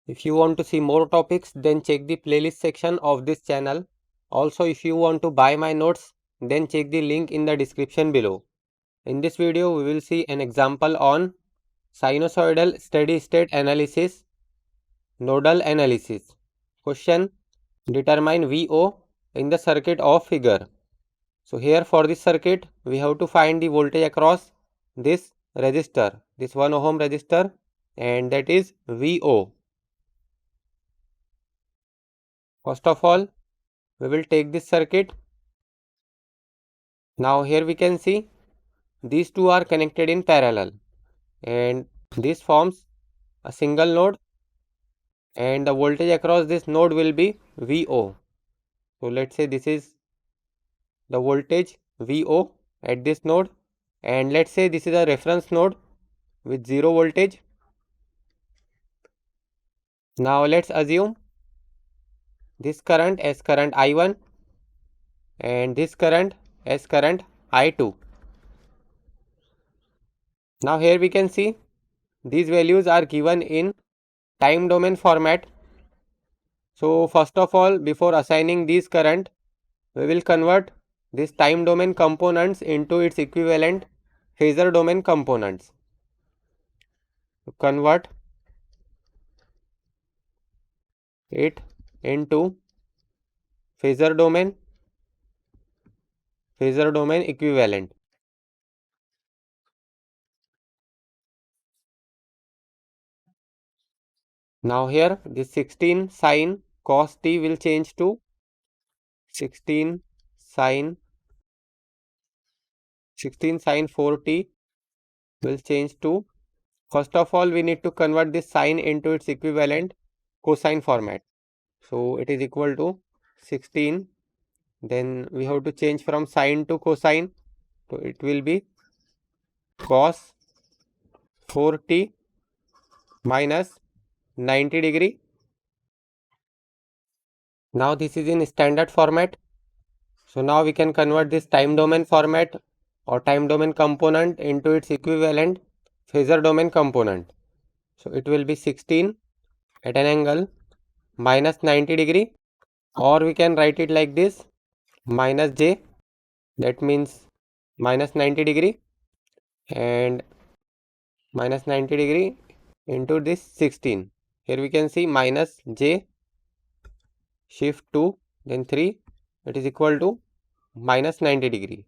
If you want to see more topics, then check the playlist section of this channel. Also, if you want to buy my notes, then check the link in the description below. In this video, we will see an example on sinusoidal steady state analysis, nodal analysis. Question: determine VO in the circuit of figure. So here for this circuit, we have to find the voltage across this resistor, this 1 ohm resistor, and that is VO. First of all, we will take this circuit. Now here we can see these two are connected in parallel, and this forms a single node, and the voltage across this node will be VO. So let's say this is the voltage VO at this node, and let's say this is a reference node with 0 voltage. Now let's assume this current as current I1 and this current as current I2. Now here we can see these values are given in time domain format. So first of all, before assigning these current, we will convert this time domain components into its equivalent phasor domain components. So convert it into phasor domain equivalent. Now here this 16 sin cos t will change to 16 sin 4t will change to, first of all we need to convert this sine into its equivalent cosine format. So it is equal to 16, then we have to change from sine to cosine, so it will be cos 4t minus 90 degree. Now this is in standard format. So now we can convert this time domain format or time domain component into its equivalent phasor domain component. So it will be 16 at an angle minus 90 degree, or we can write it like this, minus j, that means minus 90 degree, and minus 90 degree into this 16. Here we can see minus j shift 2 then 3, it is equal to minus 90 degree.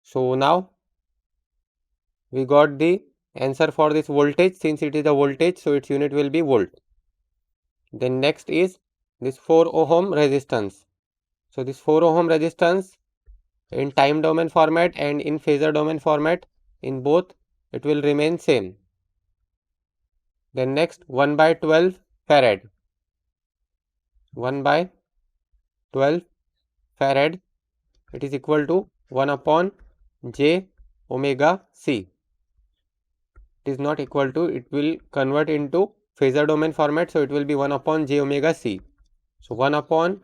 So now we got the answer for this voltage. Since it is a voltage, so its unit will be volt. Then next is this 4 ohm resistance. So this 4 ohm resistance in time domain format and in phasor domain format, in both it will remain same. Then next 1 by 12 farad. 1 by 12 farad, it is equal to 1 upon j omega c. It is not equal to, it will convert into phasor domain format, so it will be 1 upon j omega c. So 1 upon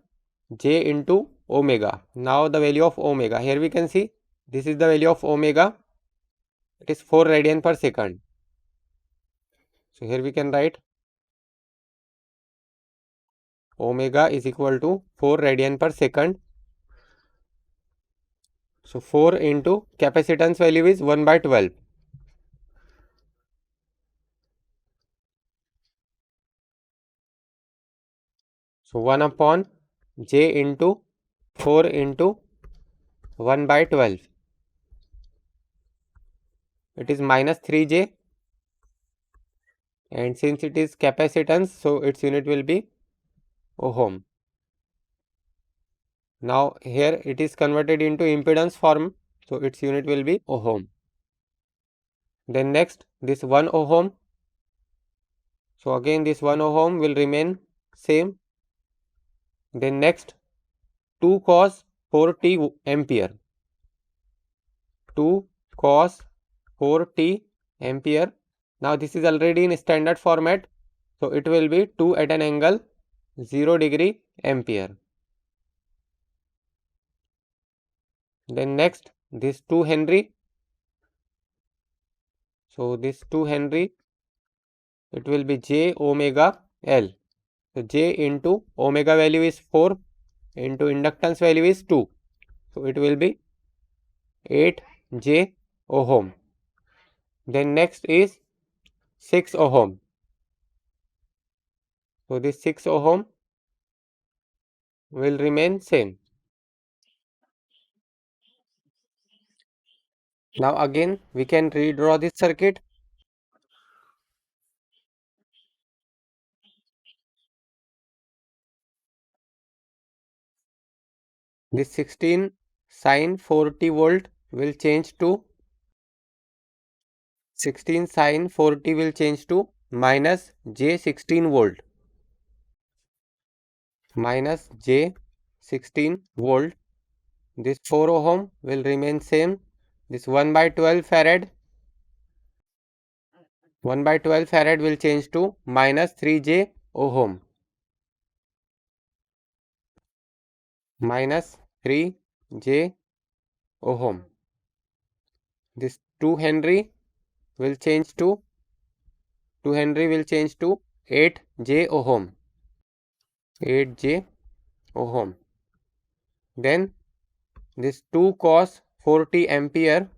j into omega. Now the value of omega, here we can see this is the value of omega, it is 4 radian per second. So here we can write omega is equal to 4 radian per second. So 4 into capacitance value is 1 by 12. So 1 upon j into 4 into 1 by 12. It is minus 3j, and since it is capacitance, so its unit will be ohm. Now here it is converted into impedance form, so its unit will be ohm. Then next this 1 ohm. So again this 1 ohm will remain same. Then next 2 cos 4t ampere. 2 cos 4t ampere. Now this is already in standard format, so it will be 2 at an angle 0 degree ampere. Then next this 2 Henry. So this 2 Henry it will be J omega L. So J into omega value is 4 into inductance value is 2. So it will be 8J ohm. Then next is 6 ohm. So this 6 ohm will remain same. Now again we can redraw this circuit. This 16 sine 40 volt will change to 16 sine 40 will change to minus J 16 volt. Minus J 16 volt. This 4 ohm will remain same. This 1 by 12 farad 1 by 12 farad will change to minus 3J ohm. Minus 3J ohm. This 2 Henry will change to 8J ohm. 8J ohm. Then this 2 cos 40 ampere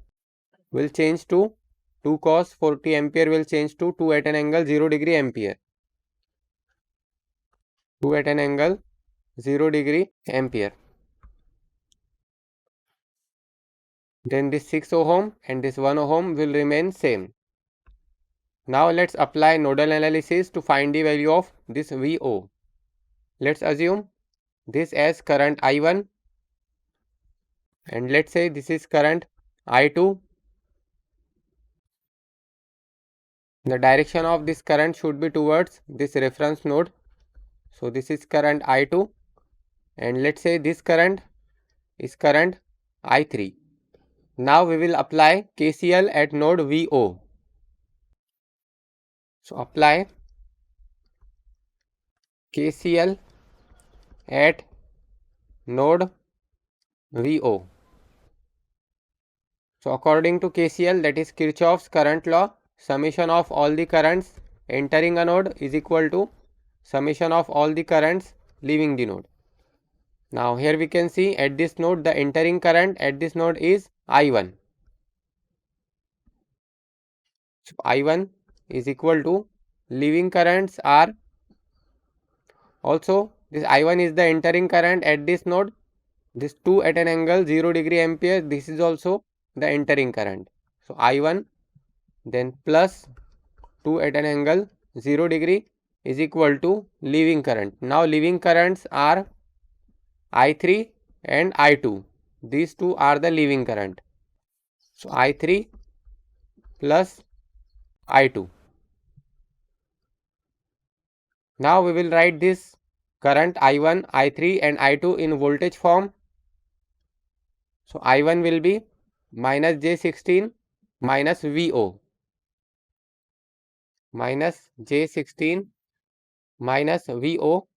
will change to 2 cos 40 ampere will change to 2 at an angle 0 degree ampere. 2 at an angle 0 degree ampere. Then this 6 ohm and this 1 ohm will remain same. Now let's apply nodal analysis to find the value of this VO. Let's assume this as current I1 and let's say this is current I2. The direction of this current should be towards this reference node. So this is current I2 and let's say this current is current I3. Now we will apply KCL at node VO. So apply KCL at node VO. So according to KCL, that is Kirchhoff's current law, summation of all the currents entering a node is equal to summation of all the currents leaving the node. Now here we can see at this node the entering current at this node is I1. So I1 is equal to leaving currents are also this I1 is the entering current at this node. This 2 at an angle 0 degree ampere, this is also the entering current. So I1 then plus 2 at an angle 0 degree is equal to leaving current. Now leaving currents are I3 and I2. These two are the leaving current. So I3 plus I2. Now we will write this current I1, I3 and I2 in voltage form. So I1 will be minus J16 minus VO. Minus J16 minus VO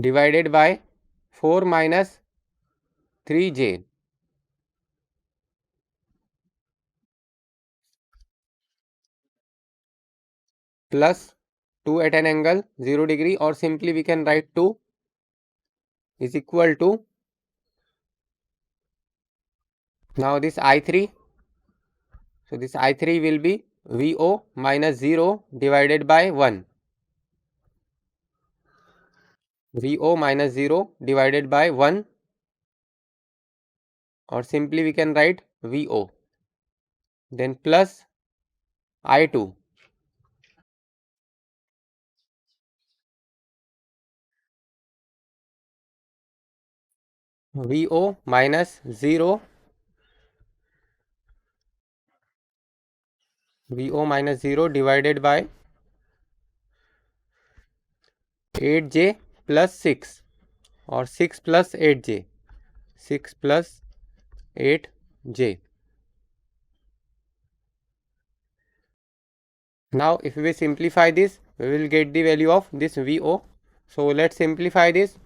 divided by 4 minus 3J plus 2 at an angle 0 degree, or simply we can write 2 is equal to, now this I3, so this I3 will be VO minus 0 divided by 1. VO minus 0 divided by 1, or simply we can write VO. Then plus I2. VO minus 0. VO minus 0 divided by 8J plus 6, or 6 plus 8J. 6 plus 8J. Now if we simplify this, we will get the value of this VO. So let's simplify this.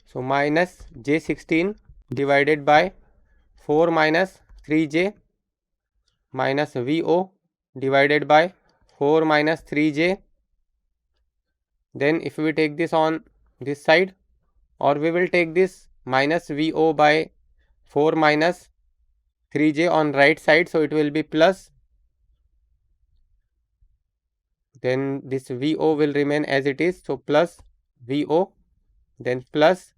So minus J16 divided by 4 minus 3J minus VO divided by 4 minus 3J. Then if we take this on this side, or we will take this minus VO by 4 minus 3J on right side, so it will be plus. Then this VO will remain as it is, so plus VO, then plus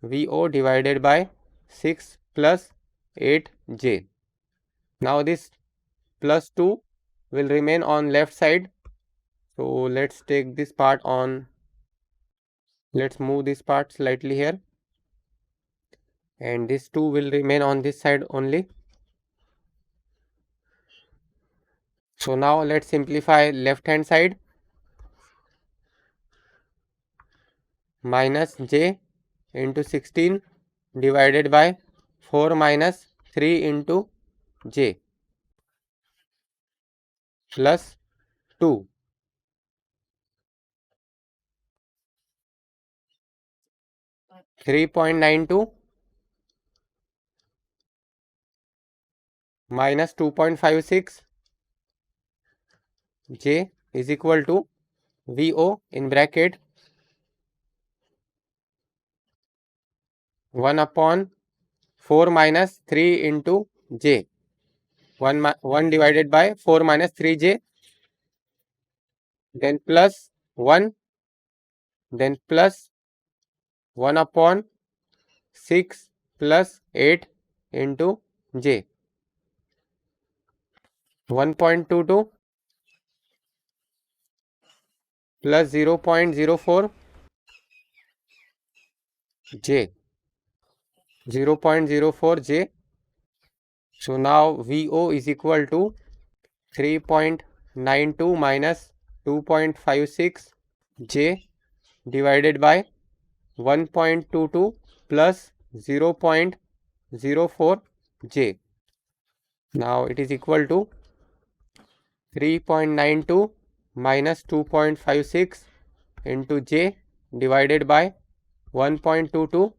VO divided by 6 plus 8J. Now this plus 2 will remain on left side. So let's take this part on, let's move this part slightly here, and this 2 will remain on this side only. So now let's simplify left hand side. Minus J into 16 divided by 4 minus 3 into J plus 2. .92 minus 2.56 J is equal to VO in bracket 1 upon 4 minus 3 into J. 1 divided by 4 minus 3J, then plus 1, then plus 1 upon 6 plus 8 into J. 1.22 plus 0.04 J. 0.04 J. So now VO is equal to 3.92 minus 2.56 J divided by 1.22 plus 0.04 J. Now it is equal to 3.92 minus 2.56 into J divided by 1.22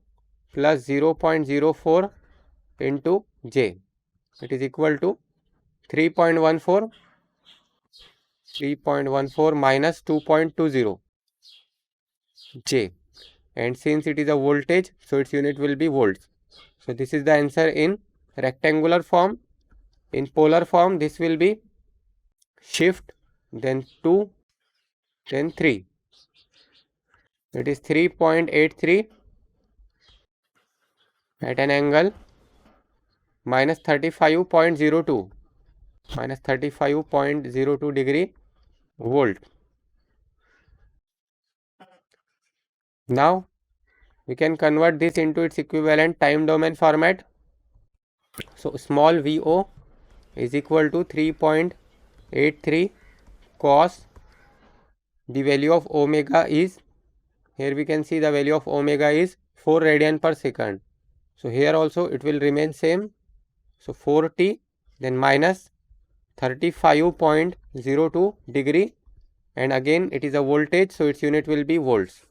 plus 0.04 into J. It is equal to 3.14. 3.14 minus 2.20 J. And since it is a voltage, so its unit will be volts. So this is the answer in rectangular form. In polar form, this will be shift, then 2, then 3. It is 3.83 at an angle minus 35.02 minus 35.02 degree volt. Now we can convert this into its equivalent time domain format. So small VO is equal to 3.83 cos, the value of omega is, here we can see the value of omega is 4 radian per second. So here also it will remain same. So 4t, then minus 35.02 degree, and again it is a voltage, so its unit will be volts.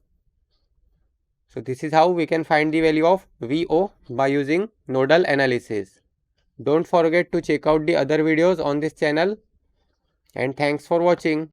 So this is how we can find the value of VO by using nodal analysis. Don't forget to check out the other videos on this channel, and thanks for watching.